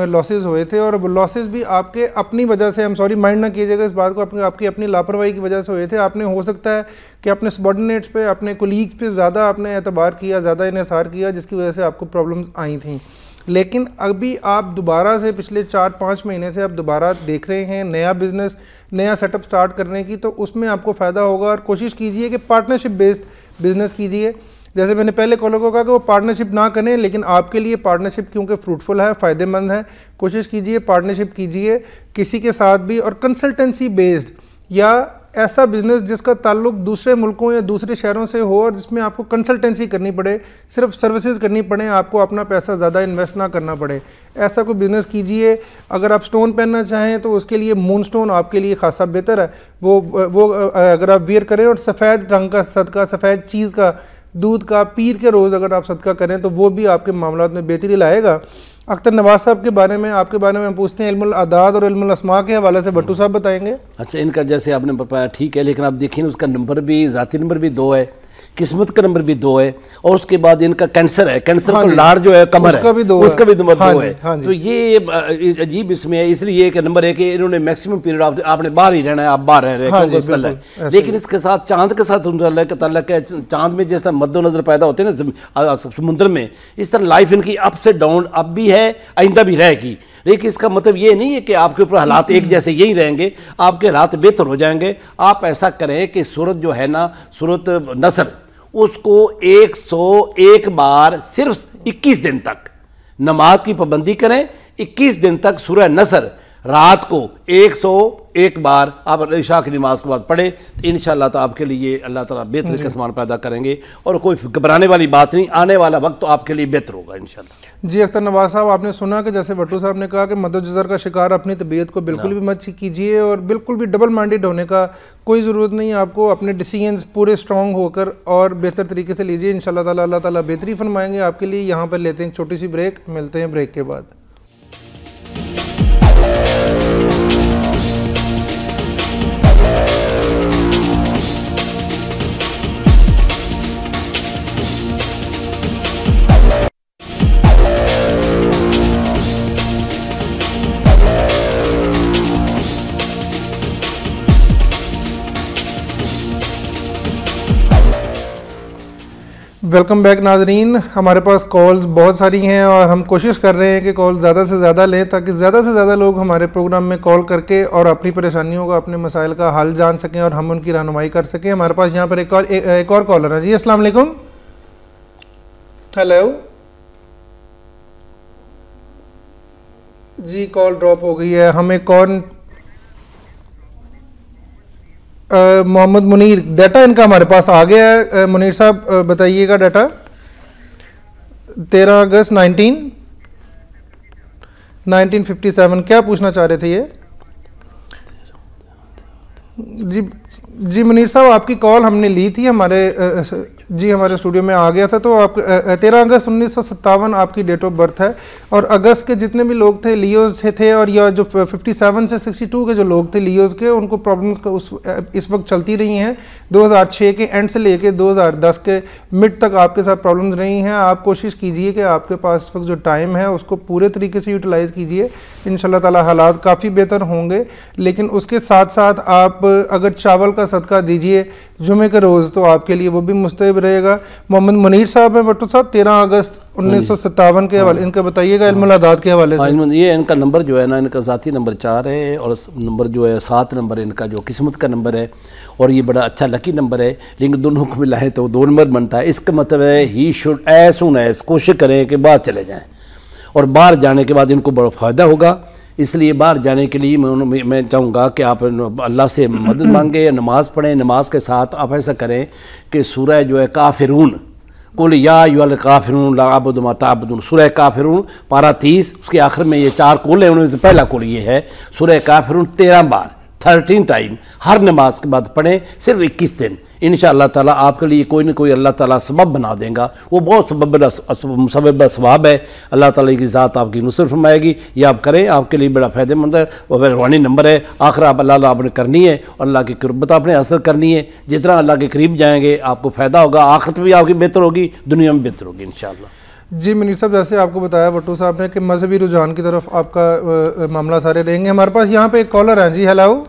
लॉसेस हुए थे, और वो लॉसेस भी आपके अपनी वजह से, हम सॉरी माइंड ना कीजिएगा इस बात को, आपकी अपनी लापरवाही की वजह से हुए थे। आपने हो सकता है कि अपने सबॉर्डिनेट्स पे, अपने कोलीग पे ज़्यादा आपने एतबार किया, ज़्यादा इन्हिसार किया, जिसकी वजह से आपको प्रॉब्लम्स आई थी। लेकिन अभी आप दोबारा से पिछले 4-5 महीने से आप दोबारा देख रहे हैं नया बिज़नेस, नया सेटअप स्टार्ट करने की, तो उसमें आपको फ़ायदा होगा। और कोशिश कीजिए कि पार्टनरशिप बेस्ड बिज़नेस कीजिए। जैसे मैंने पहले कॉलर को कहा कि वो पार्टनरशिप ना करें, लेकिन आपके लिए पार्टनरशिप क्योंकि फ्रूटफुल है, फ़ायदेमंद है, कोशिश कीजिए पार्टनरशिप कीजिए किसी के साथ भी। और कंसल्टेंसी बेस्ड या ऐसा बिज़नेस जिसका ताल्लुक दूसरे मुल्कों या दूसरे शहरों से हो, और जिसमें आपको कंसल्टेंसी करनी पड़े, सिर्फ सर्विसेज करनी पड़े, आपको अपना पैसा ज़्यादा इन्वेस्ट ना करना पड़े, ऐसा कोई बिज़नेस कीजिए। अगर आप स्टोन पहनना चाहें तो उसके लिए मून स्टोन आपके लिए खासा बेहतर है, वो अगर आप वियर करें, और सफ़ेद रंग का सदका, सफ़ेद चीज़ का, दूध का, पीर के रोज़ अगर आप सदका करें तो वो भी आपके मामलात में बेहतरी लाएगा। अख्तर नवाज साहब के बारे में, आपके बारे में पूछते हैं, इल्मुल अदाद और इल्मुल अस्मा के हवाले से भट्टू साहब बताएंगे। अच्छा, इनका जैसे आपने बताया ठीक है, लेकिन आप देखिए उसका नंबर भी, ज़ाती नंबर भी 2 है, किस्मत का नंबर भी 2 है, और उसके बाद इनका कैंसर है, कैंसर का लार जो है कमर उसका है, भी 2 उसका भी नंबर 2 है। हाँ तो ये अजीब इसमें है, इसलिए कि नंबर 1 इन्होंने मैक्सिमम पीरियड आपने बाहर ही रहना है, आप बाहर रह रहे हैं, लेकिन इसके साथ चांद के साथ तल्लक है। चांद में जिस तरह मद्दोनजर पैदा होते हैं ना समुद्र में, इस तरह लाइफ इनकी अप से डाउन अब भी है, आइंदा भी रहेगी। लेकिन इसका मतलब ये नहीं है कि आपके ऊपर हालात एक जैसे यही रहेंगे, आपके हालात बेहतर हो जाएंगे। आप ऐसा करें कि सूरत जो है ना, सूरत नसर, उसको 101 बार सिर्फ 21 दिन तक नमाज की पाबंदी करें। 21 दिन तक सूरह नसर रात को 101 बार आप इशा की नमाज के बाद पढ़े तो इंशाअल्लाह तो आपके लिए अल्लाह ताला बेहतर का सामान पैदा करेंगे और कोई घबराने वाली बात नहीं, आने वाला वक्त तो आपके लिए बेहतर होगा इंशाअल्लाह। जी अख्तर नवाज साहब, आपने सुना कि जैसे भट्टू साहब ने कहा कि मद्देनज़र का शिकार अपनी तबीयत को बिल्कुल भी मत कीजिए और बिल्कुल भी डबल माइंडेड होने का कोई ज़रूरत नहीं है। आपको अपने डिसीजंस पूरे स्ट्रॉन्ग होकर और बेहतर तरीके से लीजिए, इंशाअल्लाह ताला अल्लाह ताला बेहतरी फरमाएंगे आपके लिए। यहाँ पर लेते हैं एक छोटी सी ब्रेक, मिलते हैं ब्रेक के बाद। वेलकम बैक नाजरीन, हमारे पास कॉल्स बहुत सारी हैं और हम कोशिश कर रहे हैं कि कॉल ज़्यादा से ज़्यादा लें ताकि ज़्यादा से ज़्यादा लोग हमारे प्रोग्राम में कॉल करके और अपनी परेशानियों का, अपने मसाइल का हल जान सकें और हम उनकी रहनुमाई कर सकें। हमारे पास यहाँ पर एक और कॉलर है। जी अस्सलाम वालेकुम। हेलो जी, कॉल ड्रॉप हो गई है। हम एक और मोहम्मद मुनीर, डाटा इनका हमारे पास आ गया है। मुनीर साहब बताइएगा डाटा। 13 अगस्त 1957 क्या पूछना चाह रहे थे ये? जी मुनीर साहब, आपकी कॉल हमने ली थी, हमारे स्टूडियो में आ गया था। तो आप 13 अगस्त 1957 आपकी डेट ऑफ बर्थ है और अगस्त के जितने भी लोग थे लियोज थे और या जो 57 से 62 के जो लोग थे लियोज के, उनको प्रॉब्लम्स इस वक्त चलती रही हैं। 2006 के एंड से लेके 2010 के मिड तक आपके साथ प्रॉब्लम्स रही हैं। आप कोशिश कीजिए कि आपके पास इस वक्त जो टाइम है उसको पूरे तरीके से यूटिलाइज़ कीजिए, इंशाल्लाह ताला हालात काफ़ी बेहतर होंगे। लेकिन उसके साथ साथ आप अगर चावल का सदका दीजिए जुमे के रोज़ तो आपके लिए वो भी मुस्तहब रहेगा। मोहम्मद मुनीर साहब हैं भट्टू साहब, 13 अगस्त 1957 के हवाले इनका बताइएगा इल्मुल अदाद के हवाले से। ये इनका नंबर जो है ना, इनका ज़ाती नंबर 4 है और नंबर जो है 7 नंबर इनका जो किस्मत का नंबर है और ये बड़ा अच्छा लकी नंबर है। लेकिन दोनों को मिलाएं तो 2 नंबर बनता है। इसका मतलब है he should as soon as कोशिश करें कि बाहर चले जाएँ और बाहर जाने के बाद इनको बड़ा फ़ायदा होगा। इसलिए बाहर जाने के लिए मैं चाहूँगा कि आप अल्लाह से मदद मांगे, नमाज़ पढ़ें। नमाज के साथ आप ऐसा करें कि सूरह जो है काफिरून, कुल या अय्युहल काफिरून ला अअबुदु मा तअबुदून, सूरह काफिरून पारा 30, उसके आखिर में ये 4 कुल है, उनमें से पहला कुल ये है। सूरह काफिरून 13 बार 13 टाइम हर नमाज के बाद पढ़ें, सिर्फ 21 दिन। इंशाअल्लाह ताला आपके लिए कोई ना कोई अल्लाह ताला सबब बना देगा। वो बहुत सबब सवाब है, अल्लाह ताला की ज़ात आपकी नुसरत फरमाएगी। ये आप करें, आपके लिए बड़ा फ़ायदेमंद है। वो रूहानी नंबर है। आखिर आप अल्लाह आपने करनी है और अल्लाह की कुर्बत आपने हासिल करनी है। जितना अल्लाह के करीब जाएंगे आपको फ़ायदा होगा, आखिरत भी आपकी बेहतर होगी, दुनिया में बेहतर होगी इंशाअल्लाह। जी मुनीर साहब, जैसे आपको बताया भट्टू साहब ने कि मजहबी रुझान की तरफ आपका मामला सारे रहेंगे। हमारे पास यहाँ पे एक कॉलर है। जी हेलो।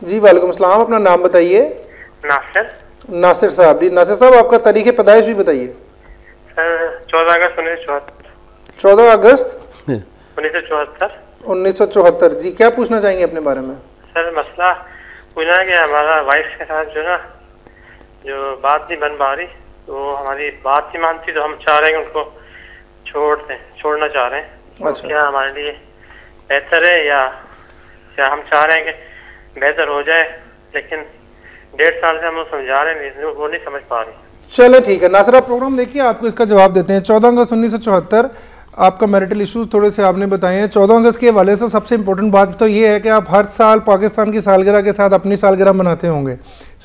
जी वालेकुम सलाम, अपना नाम बताइए। नासिर साहब। जी नासिर साहब, आपका तारीख पैदाइश भी बताइए। सर 14 अगस्त 1974। 14 अगस्त 1974। जी क्या पूछना चाहेंगे अपने बारे में? सर मसला पूछना है कि हमारा वाइफ के साथ जो बात नहीं बन पा रही, तो हमारी बात नहीं मानती, तो हम चाह रहे हैं उनको छोड़ना चाह रहे हैं। अच्छा। क्या हमारे लिए बेहतर है या हम चाह रहे हैं कि बेहतर हो जाए, लेकिन 1.5 साल से हम समझा रहे हैं, वो नहीं समझ पा रही। चलो ठीक है नासिर, आप प्रोग्राम देखिए, आपको इसका जवाब देते हैं। 14 अगस्त 1974 आपका मैरिटल इश्यूज थोड़े से आपने बताए हैं। 14 अगस्त के हवाले से सबसे इंपॉर्टेंट बात तो ये है कि आप हर साल पाकिस्तान की सालगिरह के साथ अपनी सालगिरह मनाते होंगे।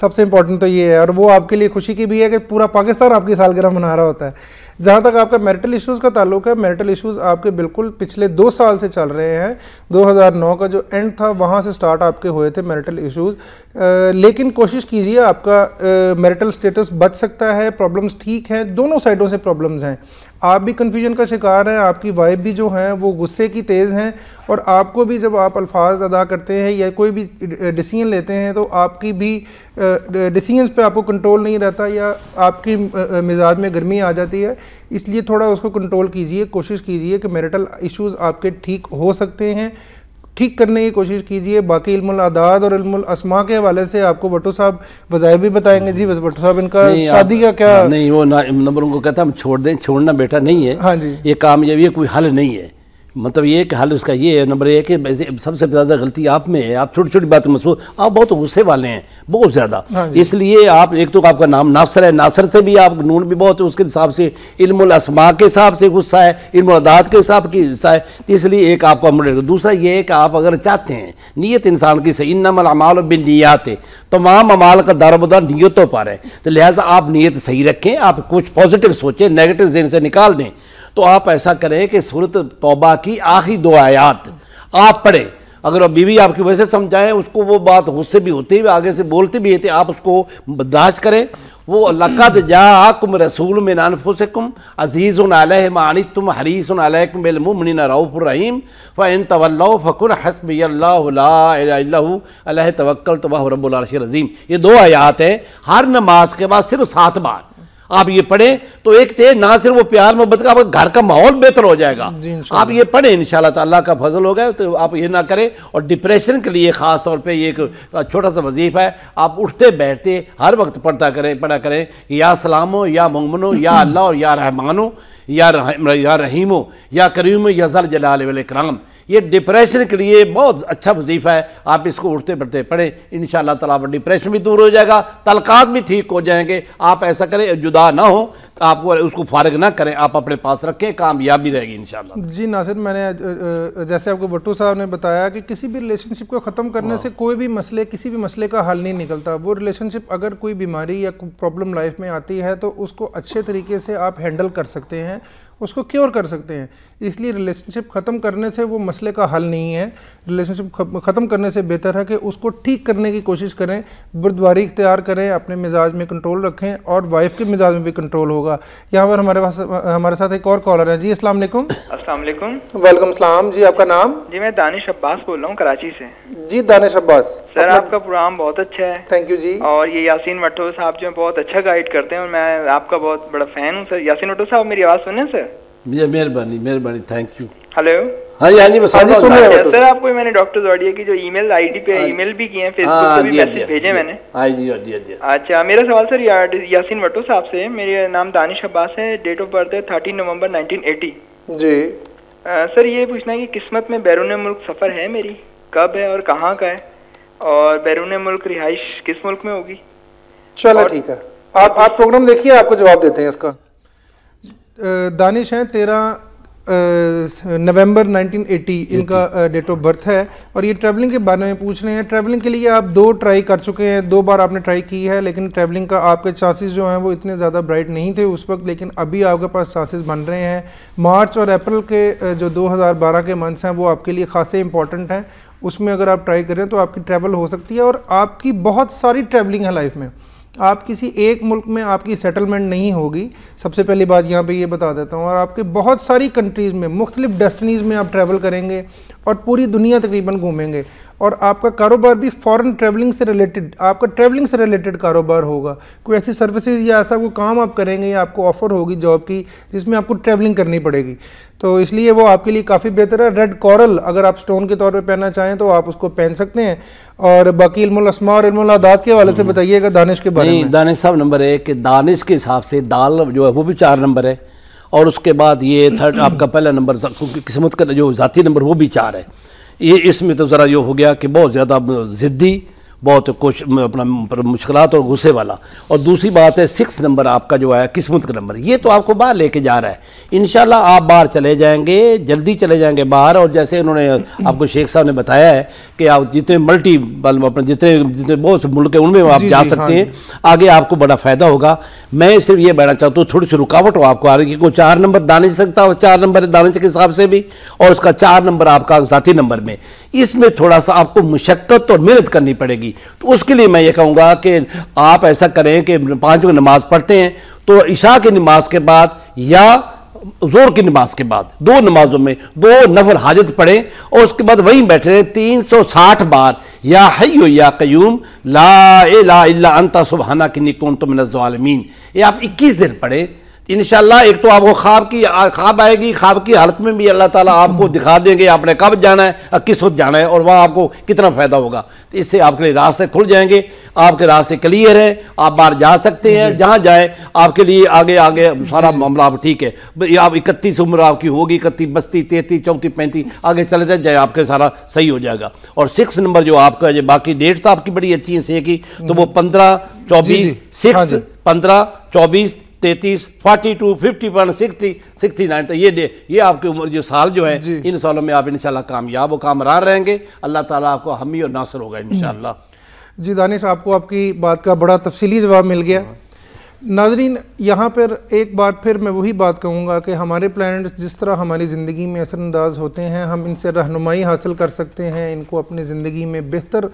सबसे इंपॉर्टेंट तो ये है, और वो आपके लिए खुशी की भी है कि पूरा पाकिस्तान आपकी सालगिरह मना रहा होता है। जहाँ तक आपका मैरिटल इश्यूज़ का ताल्लुक है, मैरिटल इश्यूज़ आपके बिल्कुल पिछले 2 साल से चल रहे हैं। 2009 का जो एंड था वहाँ से स्टार्ट आपके हुए थे मैरिटल इश्यूज़। लेकिन कोशिश कीजिए, आपका मैरिटल स्टेटस बच सकता है। प्रॉब्लम्स ठीक हैं, दोनों साइडों से प्रॉब्लम्स हैं। आप भी कन्फ्यूजन का शिकार हैं, आपकी वाइफ भी जो हैं वो गुस्से की तेज़ हैं, और आपको भी जब आप अल्फाज अदा करते हैं या कोई भी डिसीजन लेते हैं तो आपकी भी डिसीजंस पे आपको कंट्रोल नहीं रहता या आपकी मिजाज में गर्मी आ जाती है। इसलिए थोड़ा उसको कंट्रोल कीजिए, कोशिश कीजिए कि मैरिटल इश्यूज़ आपके ठीक हो सकते हैं, ठीक करने की कोशिश कीजिए। बाकी इल्मुल अदाद और इल्मुल अस्मा के हवाले से आपको भट्टू साहब वज़ाइफ भी बताएंगे। जी भट्टू साहब, इनका शादी का क्या? नहीं, वो नंबर उनको कहता हम छोड़ दें, छोड़ना बेटा नहीं है। हाँ जी, ये कामयाबी कोई हल नहीं है। मतलब ये कि हाल उसका ये है, नंबर एक है सबसे ज़्यादा गलती आप में है, आप छोटी छोटी बातें महसूस, आप बहुत गुस्से वाले हैं बहुत ज़्यादा। इसलिए आप एक तो आपका नाम नासर है, नासर से भी आप नून भी बहुत है, उसके हिसाब से इल्मुल अस्मा के हिसाब से गुस्सा है, इल्मुल अदात के हिसाब की हिस्सा है, तो इसलिए एक आपका मुड़ेगा। दूसरा ये है कि आप अगर चाहते हैं नीयत इंसान की सही, इन्नमल अमाल बिन्नियात है, तमाम अमाल का दारोमदार नीयतों पर है, तो लिहाजा आप नीयत सही रखें, आप कुछ पॉजिटिव सोचें, नेगेटिव ज़हन से निकाल दें। तो आप ऐसा करें कि सूरत तौबा की आखिरी 2 आयात आप पढ़ें। अगर बीवी आपकी वैसे समझाएं, उसको वो बात गुस्से भी होती है, आगे से बोलते भी है, आप उसको बर्दाश्त करें। वो लक़द जाअकुम रसूलुम मिन अनफुसिकुम अज़ीज़ुन अलैहि मा अनित्तुम हरीसुन अलैकुम बिल मुमिनीना रऊफ़ुर रहीम फ़इन तवल्लौ फ़कुल हस्बियल्लाहु ला इलाहा इल्ला हु अलैहि तवक्कलतु व हुवा रब्बुल अर्शिल अज़ीम। ये 2 आयात हैं, हर नमाज के बाद सिर्फ 7 बार आप ये पढ़ें तो एक थे ना सिर्फ वो प्यार मोहब्बत का, आपका घर का माहौल बेहतर हो जाएगा। आप ये पढ़ें, इंशाल्लाह ताला का फजल होगा। तो आप ये ना करें। और डिप्रेशन के लिए ख़ास तौर पे ये एक छोटा सा वजीफ़ा है, आप उठते बैठते हर वक्त पढ़ा करें या सलामो या मोमिनो या अल्लाह और या रहमानो या रहीमो या करीमो या ज़ल जलाल वल इकराम। ये डिप्रेशन के लिए बहुत अच्छा वजीफ़ा है, आप इसको उठते बैठते पढ़ें, इंशाअल्लाह ताला डिप्रेशन भी दूर हो जाएगा, तलकात भी ठीक हो जाएंगे। आप ऐसा करें, जुदा ना हो, आप उसको फारिग ना करें, आप अपने पास रखें, कामयाबी रहेगी इंशाअल्लाह। जी नासिर, मैंने जैसे आपको भट्टू साहब ने बताया कि किसी भी रिलेशनशिप को ख़त्म करने से कोई भी मसले, किसी भी मसले का हल नहीं निकलता। वो रिलेशनशिप अगर कोई बीमारी या कोई प्रॉब्लम लाइफ में आती है तो उसको अच्छे तरीके से आप हैंडल कर सकते हैं, उसको क्योर कर सकते हैं। इसलिए रिलेशनशिप ख़त्म करने से वो मसले का हल नहीं है। रिलेशनशिप ख़त्म करने से बेहतर है कि उसको ठीक करने की कोशिश करें, बुर्दबारी इख्तियार करें, अपने मिजाज में कंट्रोल रखें और वाइफ के मिजाज में भी कंट्रोल होगा। यहाँ पर हमारे साथ एक और कॉलर है। जी अस्सलाम वालेकुम। अस्सलाम वालेकुम। वालेकुम सलाम। जी आपका नाम? जी मैं दानिश अब्बास बोल रहा हूँ कराची से। जी दानिश अब्बास सर, आपका प्रोग्राम बहुत अच्छा है। थैंक यू जी। और ये यासीन भट्टो साहब जो बहुत अच्छा गाइड करते हैं और मैं आपका बहुत बड़ा फैन हूँ सर। यासीन भट्टो साहब, मेरी आवाज़ सुने सर? मेहरबानी, थैंक यू। हेलो। हाँ जी सर, आपको मैंने डॉक्टर जोडिया की जो ईमेल आईडी पे ईमेल भी किए हैं, फेसबुक पे भी मैसेज भेजे मैंने। अच्छा, मेरा सवाल सर यासीन भट्टो साहब से। मेरा नाम दानिश अब्बास है, डेट ऑफ बर्थ है 13 नवंबर 1980। जी सर, ये पूछना है कि किस्मत में बैरून मुल्क सफ़र है मेरी, कब है और कहाँ का है, और बैरून मुल्क रिहाइश किस मुल्क में होगी? चलो ठीक है, आप प्रोग्राम देखिए, आपको जवाब देते हैं इसका। दानिश हैं, 13 नवंबर 1980 इनका डेट ऑफ बर्थ है और ये ट्रैवलिंग के बारे में पूछ रहे हैं। ट्रैवलिंग के लिए आप 2 ट्राई कर चुके हैं, 2 बार आपने ट्राई की है, लेकिन ट्रैवलिंग का आपके चांसेस जो हैं वो इतने ज़्यादा ब्राइट नहीं थे उस वक्त, लेकिन अभी आपके पास चांसेस बन रहे हैं। मार्च और अप्रैल के जो 2012 के मंथ्स हैं वो आपके लिए खासे इंपॉर्टेंट हैं। उसमें अगर आप ट्राई करें तो आपकी ट्रैवल हो सकती है और आपकी बहुत सारी ट्रैवलिंग है लाइफ में। आप किसी एक मुल्क में आपकी सेटलमेंट नहीं होगी, सबसे पहली बात यहाँ पे ये बता देता हूँ। और आपके बहुत सारी कंट्रीज़ में, मुख्तलिफ डेस्टिनीज़ में आप ट्रैवल करेंगे और पूरी दुनिया तकरीबन घूमेंगे। और आपका कारोबार भी फॉरेन ट्रैवलिंग से रिलेटेड, आपका ट्रैवलिंग से रिलेटेड कारोबार होगा। कोई ऐसी सर्विसेज या ऐसा कोई काम आप करेंगे या आपको ऑफ़र होगी जॉब की जिसमें आपको ट्रैवलिंग करनी पड़ेगी, तो इसलिए वो आपके लिए काफ़ी बेहतर है। रेड कॉरल अगर आप स्टोन के तौर पे पहनना चाहें तो आप उसको पहन सकते हैं। और बाकी इल्मुल अस्मा और इल्मुल आदात के हवाले से बताइएगा दानिश के बारे में। दानिश साहब, नंबर 1 कि दानिश के हिसाब से दाल जो है वो भी 4 नंबर है, और उसके बाद ये थर्ड आपका पहला नंबर किस्मत का जो ज़ाती नंबर वो भी 4 है। ये इसमें तो ज़रा ये हो गया कि बहुत ज़्यादा ज़िद्दी, बहुत कुछ अपना मुश्किलात और गुस्से वाला। और दूसरी बात है 6 नंबर आपका जो है किस्मत का नंबर, ये तो आपको बाहर लेके जा रहा है। इंशाल्लाह आप बाहर चले जाएंगे, जल्दी चले जाएंगे बाहर। और जैसे उन्होंने आपको शेख साहब ने बताया है कि आप जितने मल्टी अपने जितने बहुत से मुल्क हैं उनमें आप जा सकते हैं, आगे आपको बड़ा फ़ायदा होगा। मैं सिर्फ ये कहना चाहता हूँ थोड़ी सी रुकावट हो आपको आ रही है, क्योंकि 4 नंबर दानिश सकता हो, 4 नंबर दानिश के हिसाब से भी, और उसका 4 नंबर आपका ज़ाती नंबर में, इसमें थोड़ा सा आपको मुशक्क़त और मेहनत करनी पड़ेगी। तो उसके लिए मैं ये कहूँगा कि आप ऐसा करें कि 5 वक्त नमाज पढ़ते हैं तो इशा की नमाज के बाद या ज़ोर की नमाज के बाद 2 नमाजों में 2 नफल हाजत पढ़ें और उसके बाद वहीं बैठे रहें 360 बार या हय्यु या क़य्यूम ला इलाहा इल्ला अंता सुब्हानक इन्नी कुन्तु मिनज़ ज़ालिमीन। ये आप 21 दिन पढ़ें, इंशाल्लाह एक तो आपको ख्वाब आएगी, ख्वाब की हालत में भी अल्लाह ताला आपको दिखा देंगे आपने कब जाना है और किस वक्त जाना है और वहाँ आपको कितना फ़ायदा होगा। तो इससे आपके लिए रास्ते खुल जाएंगे, आपके रास्ते क्लियर है, आप बाहर जा सकते हैं, जहाँ जाए आपके लिए आगे आगे सारा मामला आप ठीक है। आप 31 उम्र आपकी होगी, 31, 32, 33, 34, 35 आगे चले जाए आपके सारा सही हो जाएगा। और 6 नंबर जो आपका जो बाकी डेट्स आपकी बड़ी अच्छी है से की, तो वो 15, 24, 6, 15, 24, 33, 42, 51, 60, 69, तो ये आपकी उम्र जो साल जो है इन सालों में आप इंशाल्लाह कामयाब हो, कामरान रहेंगे। अल्लाह ताला आपको हामी और नासर होगा इंशाल्लाह। जी दानिश, आपको आपकी बात का बड़ा तफसीली जवाब मिल गया। नाजरीन, यहाँ पर एक बार फिर मैं वही बात कहूँगा कि हमारे प्लैनेट्स जिस तरह हमारी ज़िंदगी में असरअंदाज होते हैं, हम इनसे रहनुमाई हासिल कर सकते हैं, इनको अपनी ज़िंदगी में बेहतर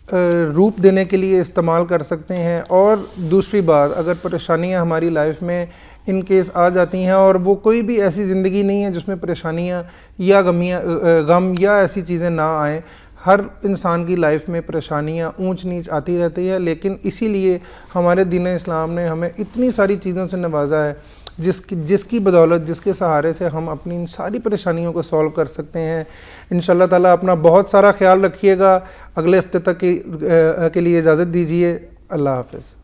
रूप देने के लिए इस्तेमाल कर सकते हैं। और दूसरी बात, अगर परेशानियां हमारी लाइफ में इन केस आ जाती हैं, और वो कोई भी ऐसी ज़िंदगी नहीं है जिसमें परेशानियां या गम या ऐसी चीज़ें ना आएँ। हर इंसान की लाइफ में परेशानियां ऊंच नीच आती रहती है, लेकिन इसीलिए हमारे दीन इस्लाम ने हमें इतनी सारी चीज़ों से नवाजा है जिसकी बदौलत, जिसके सहारे से हम अपनी इन सारी परेशानियों को सॉल्व कर सकते हैं। इंशाल्लाह ताला अपना बहुत सारा ख्याल रखिएगा। अगले हफ्ते तक के लिए इजाज़त दीजिए। अल्लाह हाफ़िज़।